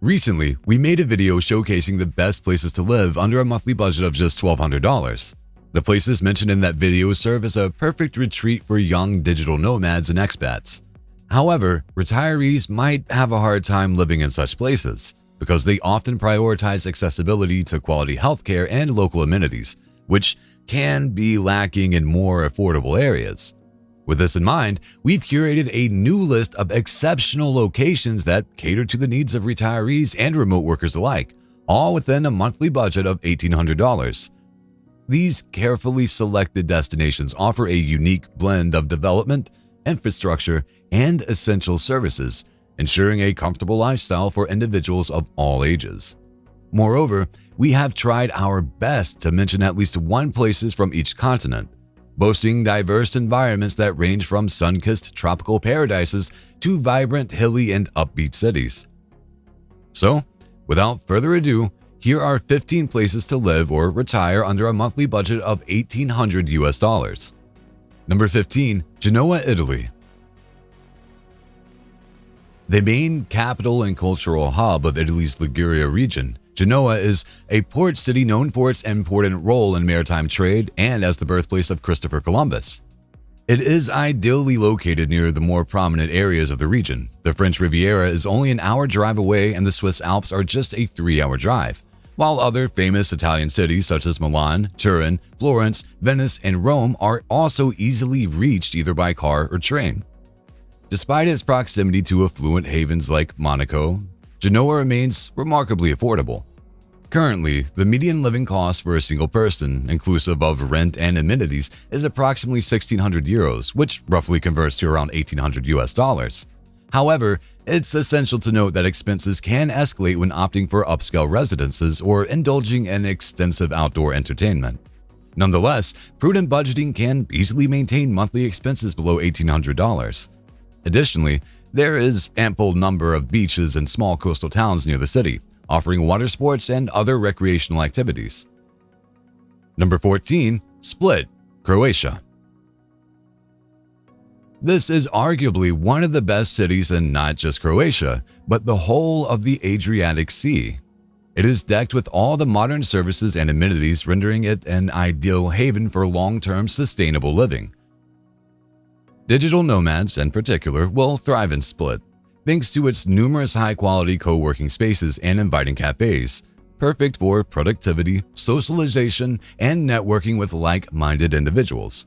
Recently, we made a video showcasing the best places to live under a monthly budget of just $1,200. The places mentioned in that video serve as a perfect retreat for young digital nomads and expats. However, retirees might have a hard time living in such places because they often prioritize accessibility to quality healthcare and local amenities, which can be lacking in more affordable areas. With this in mind, we've curated a new list of exceptional locations that cater to the needs of retirees and remote workers alike, all within a monthly budget of $1,800. These carefully selected destinations offer a unique blend of development, infrastructure, and essential services, ensuring a comfortable lifestyle for individuals of all ages. Moreover, we have tried our best to mention at least one places from each continent, boasting diverse environments that range from sun-kissed tropical paradises to vibrant, hilly, and upbeat cities. So, without further ado, here are 15 places to live or retire under a monthly budget of $1,800. Number 15. Genoa, Italy. The main capital and cultural hub of Italy's Liguria region, Genoa is a port city known for its important role in maritime trade and as the birthplace of Christopher Columbus. It is ideally located near the more prominent areas of the region. The French Riviera is only an hour drive away and the Swiss Alps are just a 3-hour drive, while other famous Italian cities such as Milan, Turin, Florence, Venice, and Rome are also easily reached either by car or train. Despite its proximity to affluent havens like Monaco, Genoa remains remarkably affordable. Currently, the median living cost for a single person, inclusive of rent and amenities, is approximately €1,600, which roughly converts to around $1,800. However, it's essential to note that expenses can escalate when opting for upscale residences or indulging in extensive outdoor entertainment. Nonetheless, prudent budgeting can easily maintain monthly expenses below $1,800. Additionally, there is ample number of beaches and small coastal towns near the city, offering water sports and other recreational activities. Number 14. Split, Croatia. This is arguably one of the best cities in not just Croatia, but the whole of the Adriatic Sea. It is decked with all the modern services and amenities, rendering it an ideal haven for long-term sustainable living. Digital nomads, in particular, will thrive in Split, thanks to its numerous high-quality co-working spaces and inviting cafes, perfect for productivity, socialization, and networking with like-minded individuals.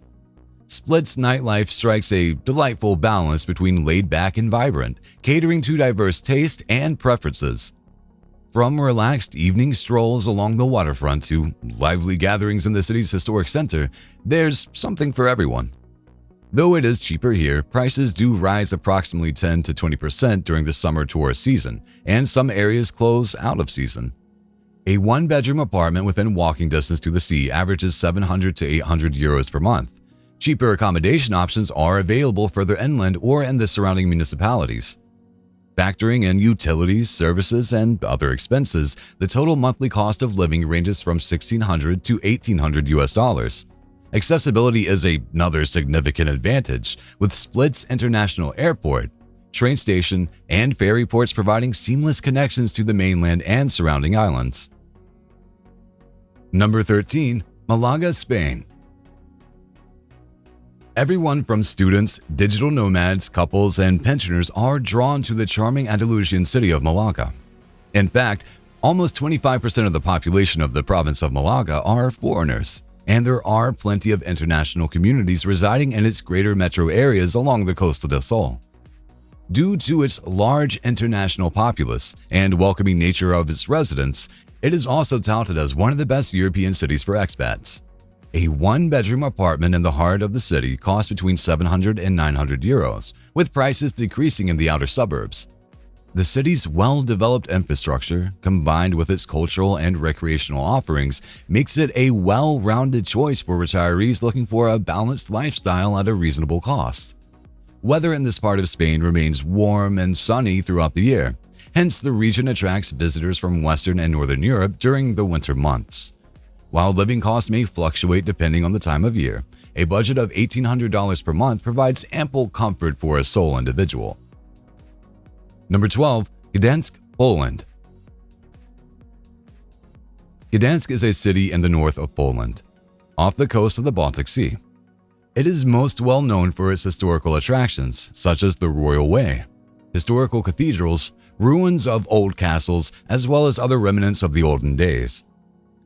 Split's nightlife strikes a delightful balance between laid-back and vibrant, catering to diverse tastes and preferences. From relaxed evening strolls along the waterfront to lively gatherings in the city's historic center, there's something for everyone. Though it is cheaper here, prices do rise approximately 10 to 20% during the summer tourist season, and some areas close out of season. A one-bedroom apartment within walking distance to the sea averages €700 to €800 per month. Cheaper accommodation options are available further inland or in the surrounding municipalities. Factoring in utilities, services, and other expenses, the total monthly cost of living ranges from $1,600 to $1,800. Accessibility is another significant advantage, with Split's international airport, train station, and ferry ports providing seamless connections to the mainland and surrounding islands. Number 13. Malaga, Spain. Everyone from students, digital nomads, couples, and pensioners are drawn to the charming Andalusian city of Malaga. In fact, almost 25% of the population of the province of Malaga are foreigners, and there are plenty of international communities residing in its greater metro areas along the Costa del Sol. Due to its large international populace and welcoming nature of its residents, it is also touted as one of the best European cities for expats. A one-bedroom apartment in the heart of the city costs between €700 and €900, with prices decreasing in the outer suburbs. The city's well-developed infrastructure, combined with its cultural and recreational offerings, makes it a well-rounded choice for retirees looking for a balanced lifestyle at a reasonable cost. Weather in this part of Spain remains warm and sunny throughout the year, hence the region attracts visitors from Western and Northern Europe during the winter months. While living costs may fluctuate depending on the time of year, a budget of $1,800 per month provides ample comfort for a sole individual. Number 12. Gdańsk, Poland. Gdansk is a city in the north of Poland, off the coast of the Baltic Sea. It is most well known for its historical attractions, such as the Royal Way, historical cathedrals, ruins of old castles, as well as other remnants of the olden days.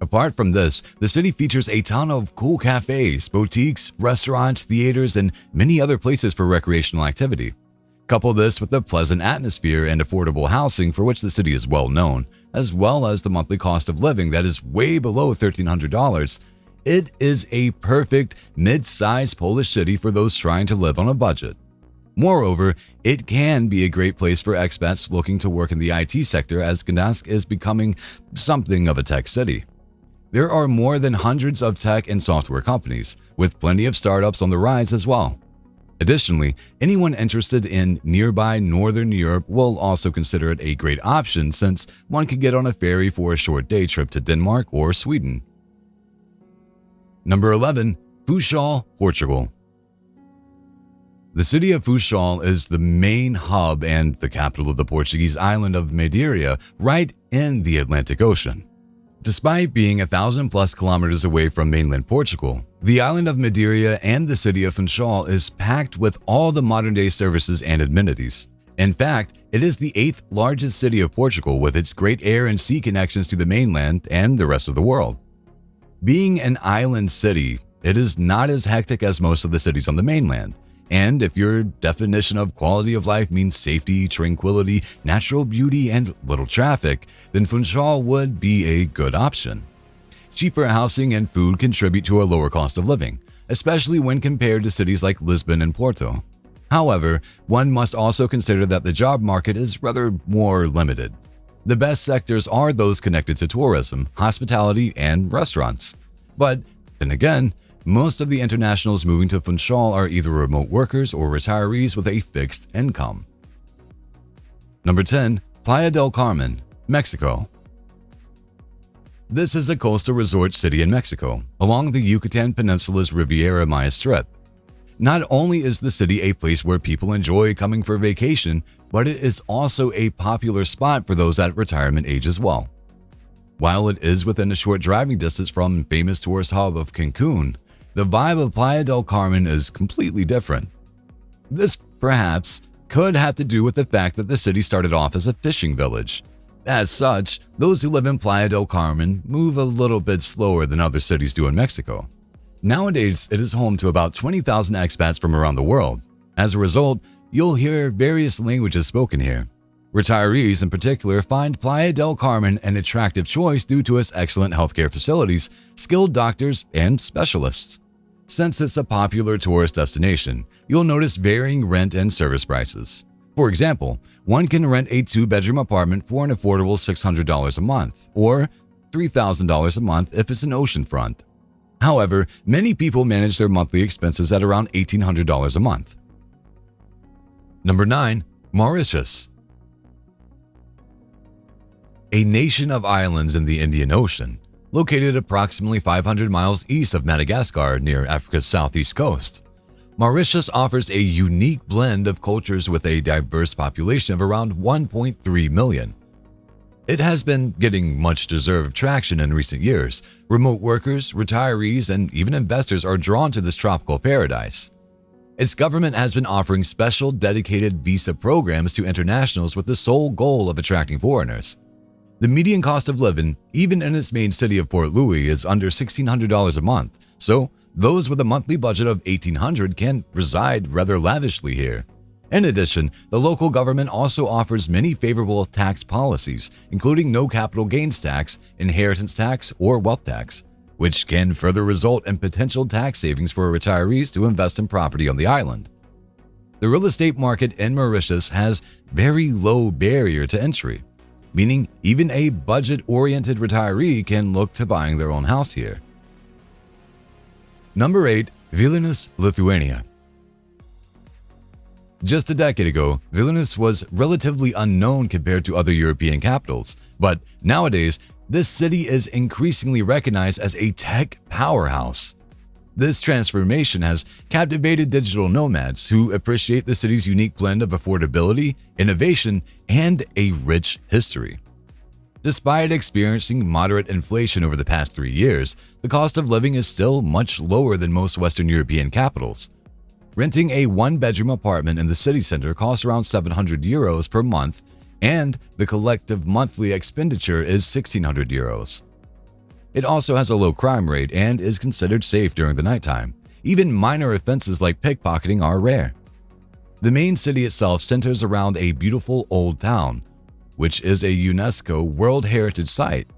Apart from this, the city features a ton of cool cafes, boutiques, restaurants, theaters, and many other places for recreational activity. Couple this with the pleasant atmosphere and affordable housing for which the city is well known, as well as the monthly cost of living that is way below $1,300, it is a perfect mid-sized Polish city for those trying to live on a budget. Moreover, it can be a great place for expats looking to work in the IT sector, as Gdansk is becoming something of a tech city. There are more than hundreds of tech and software companies, with plenty of startups on the rise as well. Additionally, anyone interested in nearby Northern Europe will also consider it a great option, since one could get on a ferry for a short day trip to Denmark or Sweden. Number 11. Funchal, Portugal. The city of Funchal is the main hub and the capital of the Portuguese island of Madeira, right in the Atlantic Ocean. Despite being 1,000+ kilometers away from mainland Portugal, the island of Madeira and the city of Funchal is packed with all the modern-day services and amenities. In fact, it is the 8th largest city of Portugal, with its great air and sea connections to the mainland and the rest of the world. Being an island city, it is not as hectic as most of the cities on the mainland. And if your definition of quality of life means safety, tranquility, natural beauty, and little traffic, then Funchal would be a good option. Cheaper housing and food contribute to a lower cost of living, especially when compared to cities like Lisbon and Porto. However, one must also consider that the job market is rather more limited. The best sectors are those connected to tourism, hospitality, and restaurants. But then again, most of the internationals moving to Funchal are either remote workers or retirees with a fixed income. Number 10. Playa del Carmen, Mexico. This is a coastal resort city in Mexico, along the Yucatan Peninsula's Riviera Maya Strip. Not only is the city a place where people enjoy coming for vacation, but it is also a popular spot for those at retirement age as well. While it is within a short driving distance from famous tourist hub of Cancun, the vibe of Playa del Carmen is completely different. This, perhaps, could have to do with the fact that the city started off as a fishing village. As such, those who live in Playa del Carmen move a little bit slower than other cities do in Mexico. Nowadays, it is home to about 20,000 expats from around the world. As a result, you'll hear various languages spoken here. Retirees in particular find Playa del Carmen an attractive choice due to its excellent healthcare facilities, skilled doctors, and specialists. Since it's a popular tourist destination, you'll notice varying rent and service prices. For example, one can rent a 2-bedroom apartment for an affordable $600 a month, or $3,000 a month if it's an oceanfront. However, many people manage their monthly expenses at around $1,800 a month. Number 9. Mauritius. A nation of islands in the Indian Ocean, located approximately 500 miles east of Madagascar near Africa's southeast coast. Mauritius offers a unique blend of cultures with a diverse population of around 1.3 million. It has been getting much-deserved traction in recent years. Remote workers, retirees, and even investors are drawn to this tropical paradise. Its government has been offering special dedicated visa programs to internationals with the sole goal of attracting foreigners. The median cost of living, even in its main city of Port Louis, is under $1,600 a month, so those with a monthly budget of $1,800 can reside rather lavishly here. In addition, the local government also offers many favorable tax policies, including no capital gains tax, inheritance tax, or wealth tax, which can further result in potential tax savings for retirees to invest in property on the island. The real estate market in Mauritius has very low barrier to entry, meaning even a budget-oriented retiree can look to buying their own house here. Number 8. Vilnius, Lithuania. Just a decade ago, Vilnius was relatively unknown compared to other European capitals, but nowadays, this city is increasingly recognized as a tech powerhouse. This transformation has captivated digital nomads who appreciate the city's unique blend of affordability, innovation, and a rich history. Despite experiencing moderate inflation over the past 3 years, the cost of living is still much lower than most Western European capitals. Renting a one-bedroom apartment in the city center costs around €700 per month, and the collective monthly expenditure is €1,600. It also has a low crime rate and is considered safe during the nighttime. Even minor offenses like pickpocketing are rare. The main city itself centers around a beautiful old town, which is a UNESCO World Heritage Site.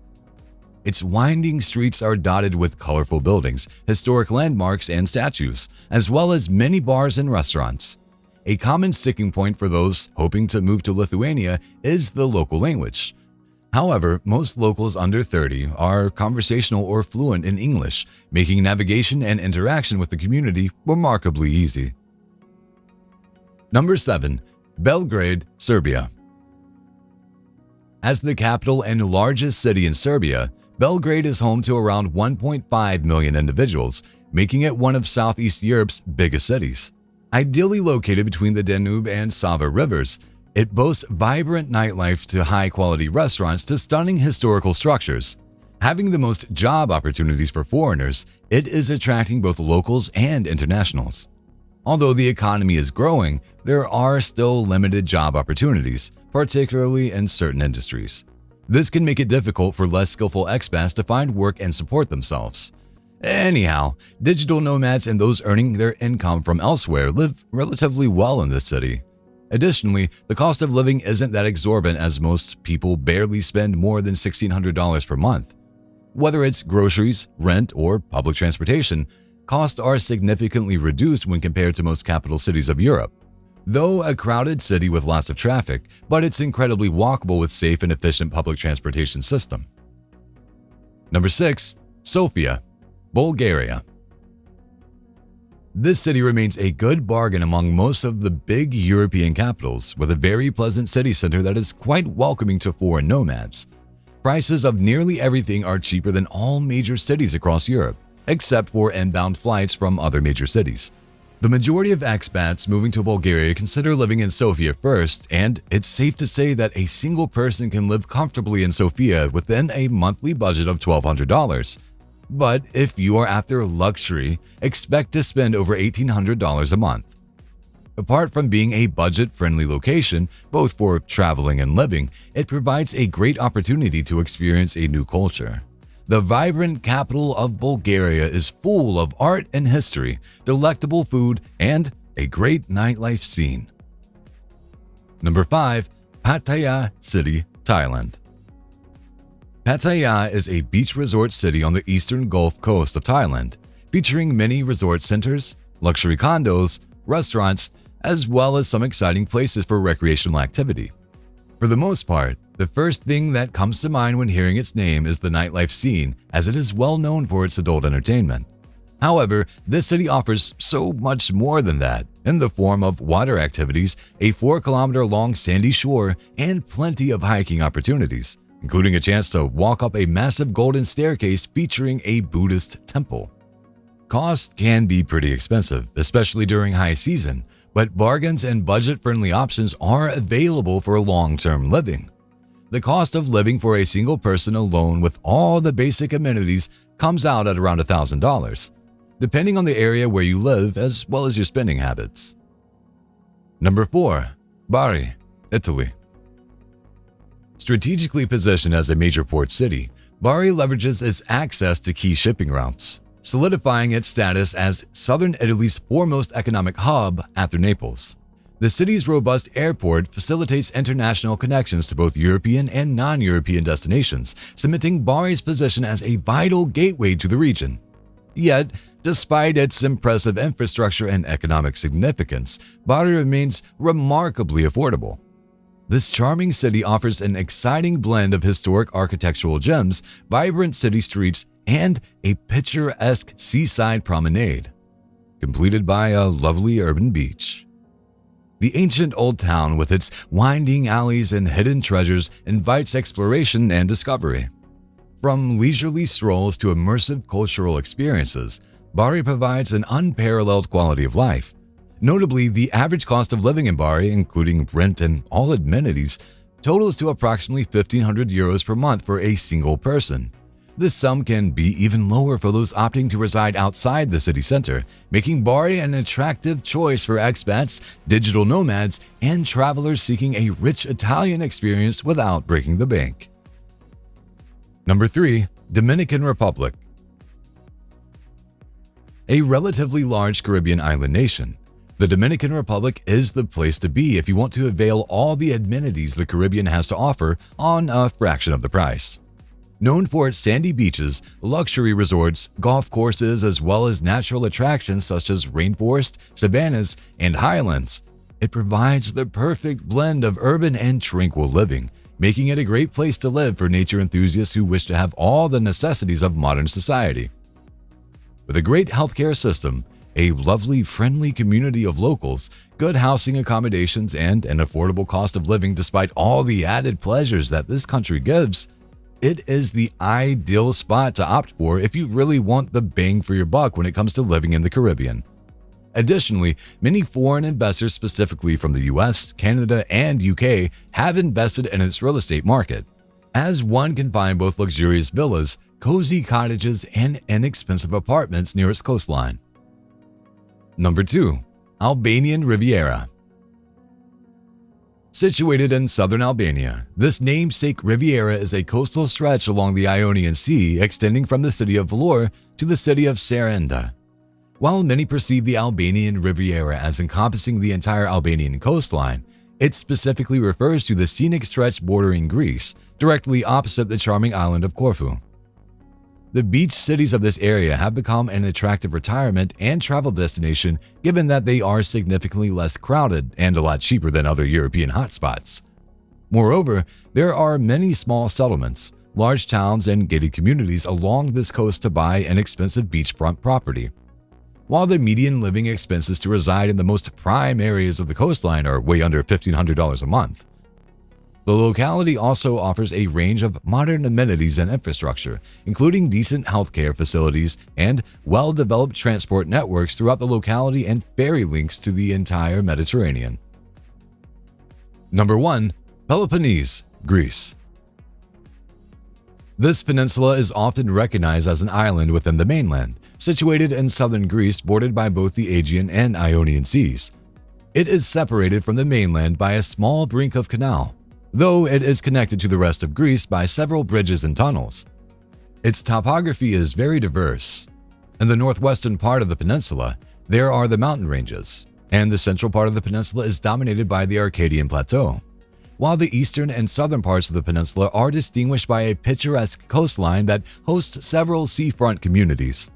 Its winding streets are dotted with colorful buildings, historic landmarks, and statues, as well as many bars and restaurants. A common sticking point for those hoping to move to Lithuania is the local language. However, most locals under 30 are conversational or fluent in English, making navigation and interaction with the community remarkably easy. Number 7. Belgrade, Serbia. As the capital and largest city in Serbia, Belgrade is home to around 1.5 million individuals, making it one of Southeast Europe's biggest cities. Ideally located between the Danube and Sava rivers, it boasts vibrant nightlife to high-quality restaurants to stunning historical structures. Having the most job opportunities for foreigners, it is attracting both locals and internationals. Although the economy is growing, there are still limited job opportunities, particularly in certain industries. This can make it difficult for less skillful expats to find work and support themselves. Anyhow, digital nomads and those earning their income from elsewhere live relatively well in this city. Additionally, the cost of living isn't that exorbitant as most people barely spend more than $1,600 per month. Whether it's groceries, rent, or public transportation, costs are significantly reduced when compared to most capital cities of Europe. Though a crowded city with lots of traffic, but it's incredibly walkable with safe and efficient public transportation system. Number 6. Sofia, Bulgaria. This city remains a good bargain among most of the big European capitals, with a very pleasant city center that is quite welcoming to foreign nomads. Prices of nearly everything are cheaper than all major cities across Europe, except for inbound flights from other major cities. The majority of expats moving to Bulgaria consider living in Sofia first, and it's safe to say that a single person can live comfortably in Sofia within a monthly budget of $1,200. But if you are after luxury, expect to spend over $1,800 a month. Apart from being a budget-friendly location, both for traveling and living, it provides a great opportunity to experience a new culture. The vibrant capital of Bulgaria is full of art and history, delectable food, and a great nightlife scene. Number 5. Pattaya City, Thailand. Pattaya is a beach resort city on the eastern Gulf Coast of Thailand, featuring many resort centers, luxury condos, restaurants, as well as some exciting places for recreational activity. For the most part, the first thing that comes to mind when hearing its name is the nightlife scene, as it is well known for its adult entertainment. However, this city offers so much more than that, in the form of water activities, a 4-kilometer-long sandy shore, and plenty of hiking opportunities, including a chance to walk up a massive golden staircase featuring a Buddhist temple. Cost can be pretty expensive, especially during high season, but bargains and budget-friendly options are available for long-term living. The cost of living for a single person alone with all the basic amenities comes out at around $1,000, depending on the area where you live as well as your spending habits. Number 4. Bari, Italy. Strategically positioned as a major port city, Bari leverages its access to key shipping routes, solidifying its status as southern Italy's foremost economic hub after Naples. The city's robust airport facilitates international connections to both European and non-European destinations, cementing Bari's position as a vital gateway to the region. Yet, despite its impressive infrastructure and economic significance, Bari remains remarkably affordable. This charming city offers an exciting blend of historic architectural gems, vibrant city streets, and a picturesque seaside promenade, completed by a lovely urban beach. The ancient old town with its winding alleys and hidden treasures invites exploration and discovery. From leisurely strolls to immersive cultural experiences, Bari provides an unparalleled quality of life. Notably, the average cost of living in Bari, including rent and all amenities, totals to approximately 1,500 euros per month for a single person. This sum can be even lower for those opting to reside outside the city center, making Bari an attractive choice for expats, digital nomads, and travelers seeking a rich Italian experience without breaking the bank. Number 3. Dominican Republic. A relatively large Caribbean island nation, the Dominican Republic is the place to be if you want to avail all the amenities the Caribbean has to offer on a fraction of the price. Known for its sandy beaches, luxury resorts, golf courses, as well as natural attractions such as rainforest, savannas, and highlands, it provides the perfect blend of urban and tranquil living, making it a great place to live for nature enthusiasts who wish to have all the necessities of modern society. With a great healthcare system, a lovely, friendly community of locals, good housing accommodations, and an affordable cost of living despite all the added pleasures that this country gives, it is the ideal spot to opt for if you really want the bang for your buck when it comes to living in the Caribbean. Additionally, many foreign investors, specifically from the US, Canada, and UK, have invested in its real estate market, as one can find both luxurious villas, cozy cottages, and inexpensive apartments near its coastline. Number 2. Albanian Riviera. Situated in southern Albania, this namesake Riviera is a coastal stretch along the Ionian Sea extending from the city of Vlorë to the city of Serenda. While many perceive the Albanian Riviera as encompassing the entire Albanian coastline, it specifically refers to the scenic stretch bordering Greece, directly opposite the charming island of Corfu. The beach cities of this area have become an attractive retirement and travel destination given that they are significantly less crowded and a lot cheaper than other European hotspots. Moreover, there are many small settlements, large towns, and gated communities along this coast to buy inexpensive beachfront property. While the median living expenses to reside in the most prime areas of the coastline are way under $1,500 a month, the locality also offers a range of modern amenities and infrastructure, including decent healthcare facilities and well-developed transport networks throughout the locality and ferry links to the entire Mediterranean. Number 1. Peloponnese, Greece. This peninsula is often recognized as an island within the mainland, situated in southern Greece bordered by both the Aegean and Ionian Seas. It is separated from the mainland by a small brink of canal, though it is connected to the rest of Greece by several bridges and tunnels. Its topography is very diverse. In the northwestern part of the peninsula, there are the mountain ranges, and the central part of the peninsula is dominated by the Arcadian Plateau, while the eastern and southern parts of the peninsula are distinguished by a picturesque coastline that hosts several seafront communities.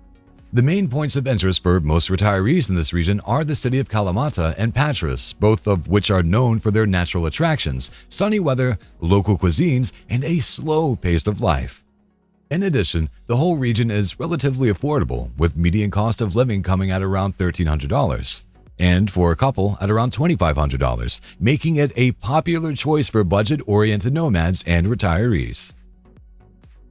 The main points of interest for most retirees in this region are the city of Kalamata and Patras, both of which are known for their natural attractions, sunny weather, local cuisines, and a slow pace of life. In addition, the whole region is relatively affordable, with median cost of living coming at around $1,300, and for a couple at around $2,500, making it a popular choice for budget-oriented nomads and retirees.